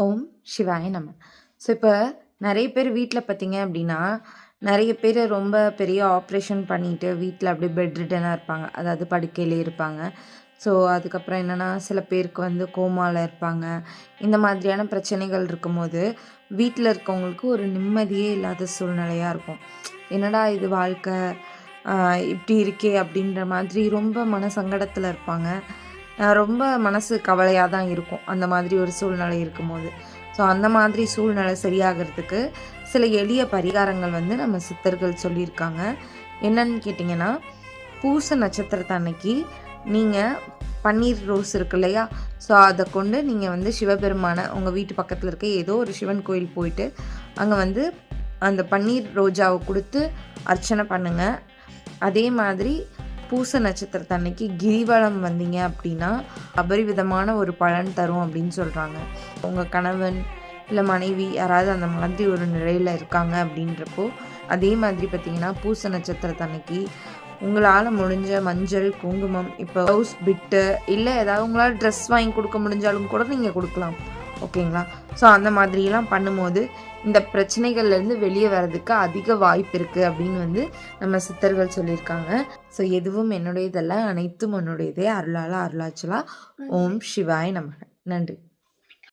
ஓம் சிவாய நம. ஸோ இப்போ நிறைய பேர் வீட்டில் பார்த்தீங்க அப்படின்னா, நிறைய பேர் ரொம்ப பெரிய ஆப்ரேஷன் பண்ணிட்டு வீட்டில் அப்படியே பெட் ரிட்டனாக இருப்பாங்க. அதாவது படுக்கையிலே இருப்பாங்க. ஸோ அதுக்கப்புறம் என்னென்னா, சில பேருக்கு வந்து கோமாவில் இருப்பாங்க. இந்த மாதிரியான பிரச்சனைகள் இருக்கும்போது வீட்டில் இருக்கவங்களுக்கு ஒரு நிம்மதியே இல்லாத சூழ்நிலையாக இருக்கும். என்னடா இது வாழ்க்கை, இப்படி இருக்கே அப்படின்ற மாதிரி ரொம்ப மன சங்கடத்தில் இருப்பாங்க. ரொம்ப மனசு கவலையாக தான் இருக்கும் அந்த மாதிரி ஒரு சூழ்நிலை இருக்கும்போது. ஸோ அந்த மாதிரி சூழ்நிலை சரியாகிறதுக்கு சில எளிய பரிகாரங்கள் வந்து நம்ம சித்தர்கள் சொல்லியிருக்காங்க. என்னன்னு கேட்டிங்கன்னா, பூச நட்சத்திரத்து அன்னைக்கு நீங்கள் பன்னீர் ரோஸ் இருக்கு இல்லையா? ஸோ அதை கொண்டு நீங்கள் வந்து சிவபெருமானை உங்கள் வீட்டு பக்கத்தில் இருக்க ஏதோ ஒரு சிவன் கோயில் போயிட்டு அங்கே வந்து அந்த பன்னீர் ரோஜாவை கொடுத்து அர்ச்சனை பண்ணுங்கள். அதே மாதிரி பூச நட்சத்திரத்து அன்னைக்கு கிரிவலம் வந்தீங்க அப்படின்னா அபரிவிதமான ஒரு பலன் தரும் அப்படின்னு சொல்கிறாங்க. உங்கள் கணவன் இல்லை மனைவி யாராவது அந்த மாதிரி ஒரு நிலையில் இருக்காங்க அப்படின்றப்போ, அதே மாதிரி பார்த்திங்கன்னா பூச நட்சத்திரத்து அன்னைக்கு உங்களால் முடிஞ்ச மஞ்சள், குங்குமம், இப்போ ப்ளவுஸ் பிட்டு இல்லை ஏதாவது உங்களால் ட்ரெஸ் வாங்கி கொடுக்க முடிஞ்சாலும் கூட நீங்கள் கொடுக்கலாம். ஓகேங்களா? ஸோ அந்த மாதிரிலாம் பண்ணும்போது இந்த பிரச்சனைகள்லேருந்து வெளியே வர்றதுக்கு அதிக வாய்ப்பு இருக்குது அப்படின்னு வந்து நம்ம சித்தர்கள் சொல்லியிருக்காங்க. ஸோ எதுவும் என்னுடையதல்ல, அனைத்தும் உன்னுடையதே. அருளால் அருளாச்சலா. ஓம் சிவாய நமக. நன்றி.